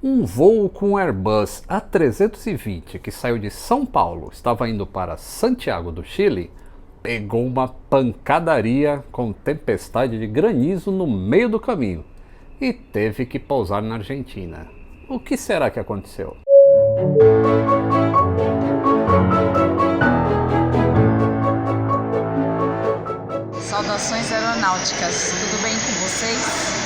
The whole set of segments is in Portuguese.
Um voo com Airbus A320 que saiu de São Paulo, estava indo para Santiago do Chile, pegou uma pancadaria com tempestade de granizo no meio do caminho e teve que pousar na Argentina. O que será que aconteceu? Saudações aeronáuticas, tudo bem com vocês?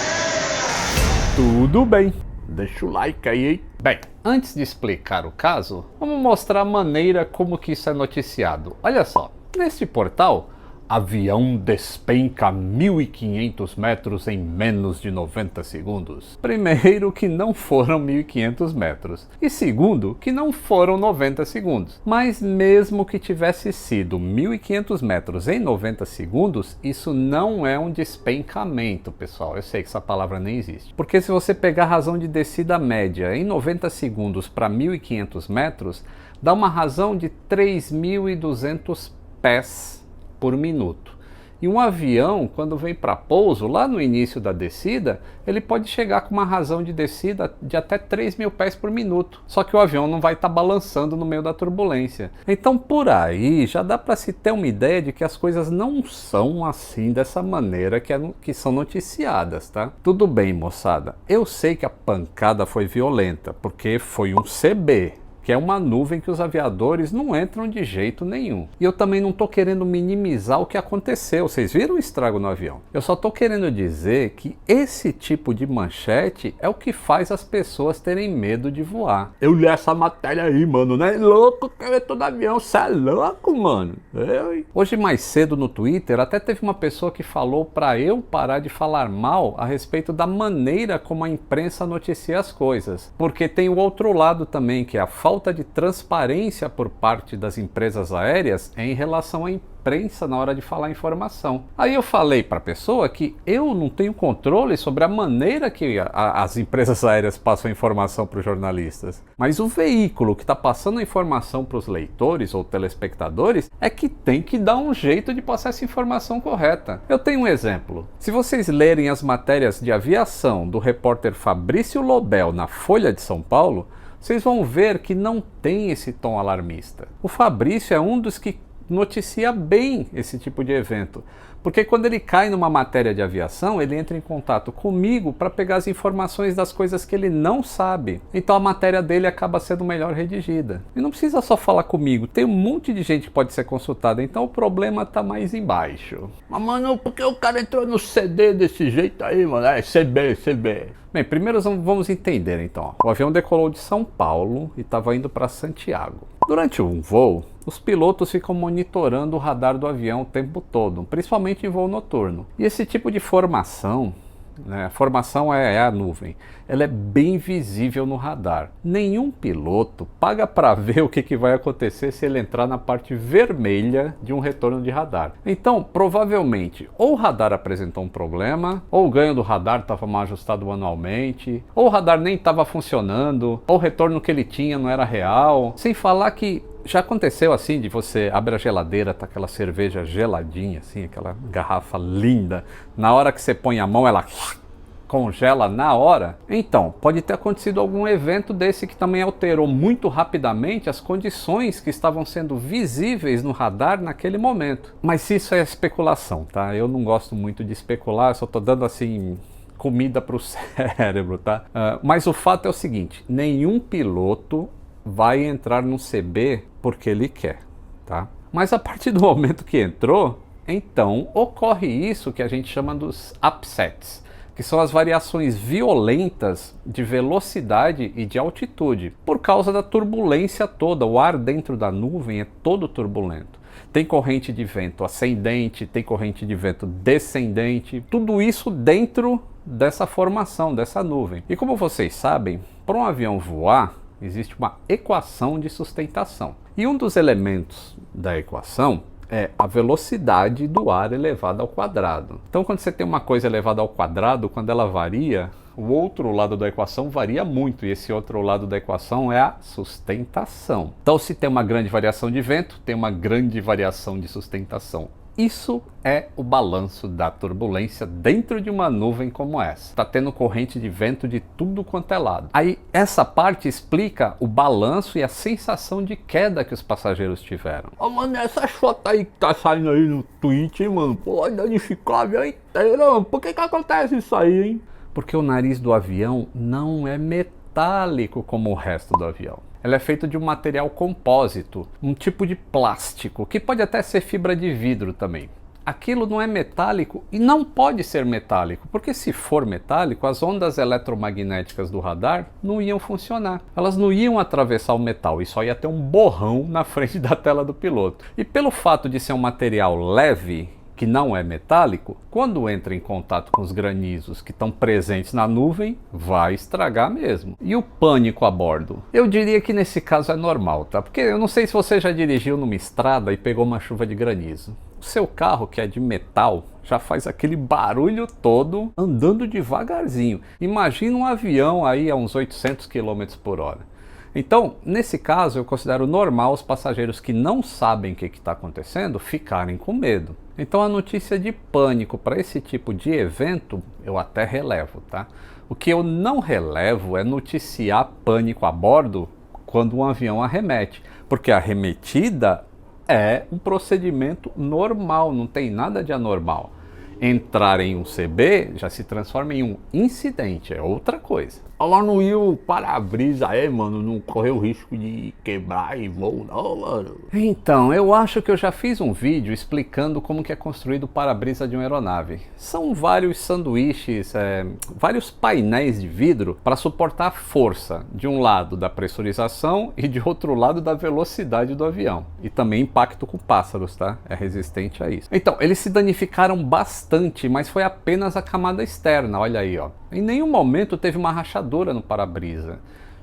Tudo bem, deixa o like aí, hein? Bem, antes de explicar o caso, vamos mostrar a maneira como que isso é noticiado. Olha só, neste portal, avião despenca 1.500 metros em menos de 90 segundos. Primeiro, que não foram 1.500 metros. E segundo, que não foram 90 segundos. Mas mesmo que tivesse sido 1.500 metros em 90 segundos, isso não é um despencamento, pessoal. Eu sei que essa palavra nem existe. Porque se você pegar a razão de descida média em 90 segundos para 1.500 metros, dá uma razão de 3.200 pés por minuto. E um avião, quando vem para pouso, lá no início da descida, ele pode chegar com uma razão de descida de até 3.000 pés por minuto. Só que o avião não vai estar balançando no meio da turbulência. Então por aí já dá para se ter uma ideia de que as coisas não são assim dessa maneira que são noticiadas, tá? Tudo bem, moçada. Eu sei que a pancada foi violenta, porque foi um CB. Que é uma nuvem que os aviadores não entram de jeito nenhum. E eu também não estou querendo minimizar o que aconteceu. Vocês viram o estrago no avião? Eu só estou querendo dizer que esse tipo de manchete é o que faz as pessoas terem medo de voar. Eu li essa matéria aí, mano, né? Louco, querer todo avião, cê é louco, mano. Hoje mais cedo no Twitter, até teve uma pessoa que falou para eu parar de falar mal a respeito da maneira como a imprensa noticia as coisas. Porque tem o outro lado também, que é a falta de transparência por parte das empresas aéreas em relação à imprensa na hora de falar informação. Aí eu falei para a pessoa que eu não tenho controle sobre a maneira que as empresas aéreas passam a informação para os jornalistas, mas o veículo que está passando a informação para os leitores ou telespectadores é que tem que dar um jeito de passar essa informação correta. Eu tenho um exemplo. Se vocês lerem as matérias de aviação do repórter Fabrício Lobel na Folha de São Paulo, vocês vão ver que não tem esse tom alarmista. O Fabrício é um dos que noticia bem esse tipo de evento, porque quando ele cai numa matéria de aviação, ele entra em contato comigo para pegar as informações das coisas que ele não sabe. Então a matéria dele acaba sendo melhor redigida. E não precisa só falar comigo, tem um monte de gente que pode ser consultada, então o problema tá mais embaixo. Mas mano, por que o cara entrou no CD desse jeito aí, mano? É CB. Bem, primeiro vamos entender então. O avião decolou de São Paulo e estava indo para Santiago. Durante um voo, os pilotos ficam monitorando o radar do avião o tempo todo, principalmente em voo noturno. E esse tipo de formação, né, a formação é a nuvem, ela é bem visível no radar. Nenhum piloto paga para ver o que vai acontecer se ele entrar na parte vermelha de um retorno de radar. Então, provavelmente, ou o radar apresentou um problema, ou o ganho do radar estava mal ajustado manualmente, ou o radar nem estava funcionando, ou o retorno que ele tinha não era real. Sem falar que já aconteceu assim, de você abre a geladeira, tá aquela cerveja geladinha, assim, aquela garrafa linda. Na hora que você põe a mão, ela congela na hora. Então, pode ter acontecido algum evento desse que também alterou muito rapidamente as condições que estavam sendo visíveis no radar naquele momento. Mas isso é especulação, tá? Eu não gosto muito de especular, eu só tô dando assim comida para o cérebro, tá? Mas o fato é o seguinte, nenhum piloto vai entrar no CB porque ele quer, tá? Mas a partir do momento que entrou, então ocorre isso que a gente chama dos upsets, que são as variações violentas de velocidade e de altitude, por causa da turbulência toda. O ar dentro da nuvem é todo turbulento. Tem corrente de vento ascendente, tem corrente de vento descendente, tudo isso dentro dessa formação, dessa nuvem. E como vocês sabem, para um avião voar, existe uma equação de sustentação. E um dos elementos da equação é a velocidade do ar elevada ao quadrado. Então, quando você tem uma coisa elevada ao quadrado, quando ela varia, o outro lado da equação varia muito, e esse outro lado da equação é a sustentação. Então, se tem uma grande variação de vento, tem uma grande variação de sustentação. Isso é o balanço da turbulência dentro de uma nuvem como essa. Tá tendo corrente de vento de tudo quanto é lado. Aí essa parte explica o balanço e a sensação de queda que os passageiros tiveram. Mano, essas fotos aí que tá saindo aí no Twitter, hein, mano? Pô, danificar a avião inteiro, mano. Por que acontece isso aí, hein? Porque o nariz do avião não é metálico como o resto do avião. Ela é feita de um material compósito, um tipo de plástico, que pode até ser fibra de vidro também. Aquilo não é metálico e não pode ser metálico, porque se for metálico, as ondas eletromagnéticas do radar não iam funcionar. Elas não iam atravessar o metal e só ia ter um borrão na frente da tela do piloto. E pelo fato de ser um material leve, que não é metálico, quando entra em contato com os granizos que estão presentes na nuvem, vai estragar mesmo. E o pânico a bordo? Eu diria que nesse caso é normal, tá? Porque eu não sei se você já dirigiu numa estrada e pegou uma chuva de granizo. O seu carro, que é de metal, já faz aquele barulho todo andando devagarzinho. Imagina um avião aí a uns 800 km por hora. Então, nesse caso, eu considero normal os passageiros que não sabem o que está acontecendo ficarem com medo. Então, a notícia de pânico para esse tipo de evento, eu até relevo, tá? O que eu não relevo é noticiar pânico a bordo quando um avião arremete, porque a arremetida é um procedimento normal, não tem nada de anormal. Entrar em um CB já se transforma em um incidente, é outra coisa. Ela não ia o para-brisa aí, mano, não correu o risco de quebrar em voo, não, mano. Então, eu acho que eu já fiz um vídeo explicando como que é construído o para-brisa de uma aeronave. São vários sanduíches, vários painéis de vidro para suportar a força, de um lado da pressurização e de outro lado da velocidade do avião. E também impacto com pássaros, tá? É resistente a isso. Então, eles se danificaram bastante, mas foi apenas a camada externa, olha aí, ó. Em nenhum momento teve uma rachadura no para-brisa.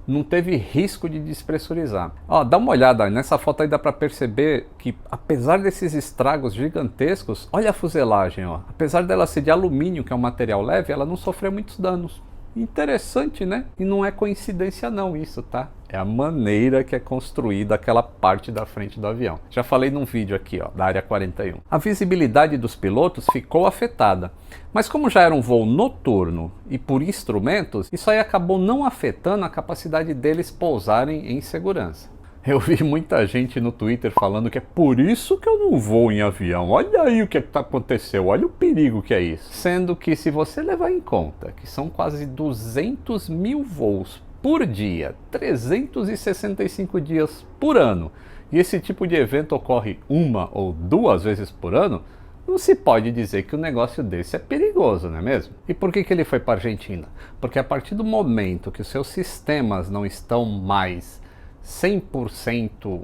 Não teve risco de despressurizar. Ó, dá uma olhada, nessa foto aí dá para perceber que apesar desses estragos gigantescos, olha a fuselagem, ó. Apesar dela ser de alumínio, que é um material leve, ela não sofreu muitos danos. Interessante, né? E não é coincidência não isso, tá? É a maneira que é construída aquela parte da frente do avião. Já falei num vídeo aqui, ó, da área 41. A visibilidade dos pilotos ficou afetada. Mas como já era um voo noturno e por instrumentos, isso aí acabou não afetando a capacidade deles pousarem em segurança. Eu vi muita gente no Twitter falando que é por isso que eu não vou em avião. Olha aí o que aconteceu, olha o perigo que é isso. Sendo que se você levar em conta que são quase 200 mil voos por dia, 365 dias por ano, e esse tipo de evento ocorre uma ou duas vezes por ano, não se pode dizer que um negócio desse é perigoso, não é mesmo? E por que ele foi para a Argentina? Porque a partir do momento que os seus sistemas não estão mais 100%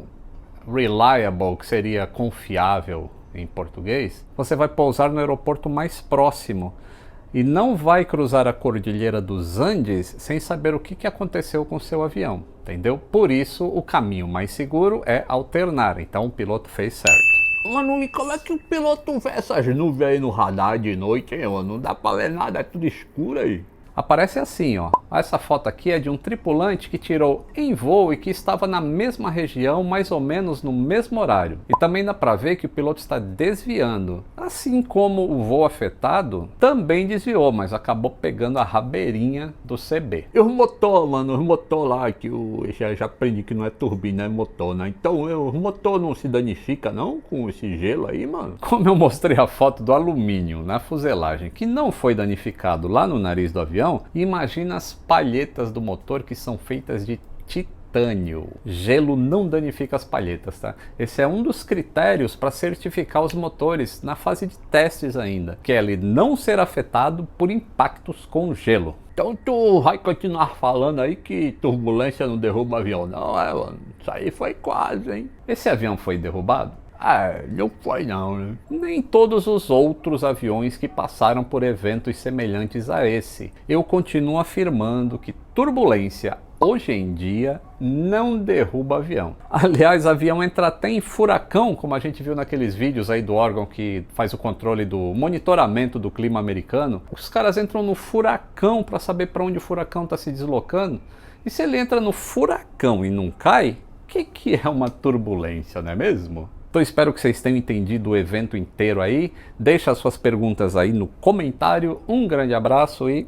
reliable, que seria confiável em português, você vai pousar no aeroporto mais próximo e não vai cruzar a Cordilheira dos Andes sem saber o que aconteceu com o seu avião, entendeu? Por isso, o caminho mais seguro é alternar, então o piloto fez certo. Mano, e como é que o piloto vê essas nuvens aí no radar de noite, hein, mano? Não dá pra ver nada, é tudo escuro aí. Aparece assim, ó. Essa foto aqui é de um tripulante que tirou em voo e que estava na mesma região, mais ou menos no mesmo horário. E também dá pra ver que o piloto está desviando. Assim como o voo afetado também desviou, mas acabou pegando a rabeirinha do CB. E os motor, mano, os motor lá, que eu já aprendi que não é turbina, é motor, né? Então os motor não se danifica não com esse gelo aí, mano? Como eu mostrei a foto do alumínio na fuselagem, que não foi danificado lá no nariz do avião, imagina as palhetas do motor que são feitas de titânio. Gelo não danifica as palhetas, tá? Esse é um dos critérios para certificar os motores na fase de testes ainda, que é ele não ser afetado por impactos com gelo. Então tu vai continuar falando aí que turbulência não derruba avião, não, mano? Isso aí foi quase, hein? Esse avião foi derrubado? Não foi não, né? Nem todos os outros aviões que passaram por eventos semelhantes a esse. Eu continuo afirmando que turbulência hoje em dia não derruba avião. Aliás, avião entra até em furacão, como a gente viu naqueles vídeos aí do órgão que faz o controle do monitoramento do clima americano. Os caras entram no furacão para saber para onde o furacão está se deslocando. E se ele entra no furacão e não cai, o que é uma turbulência, não é mesmo? Então espero que vocês tenham entendido o evento inteiro aí. Deixa as suas perguntas aí no comentário. Um grande abraço e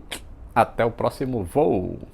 até o próximo voo!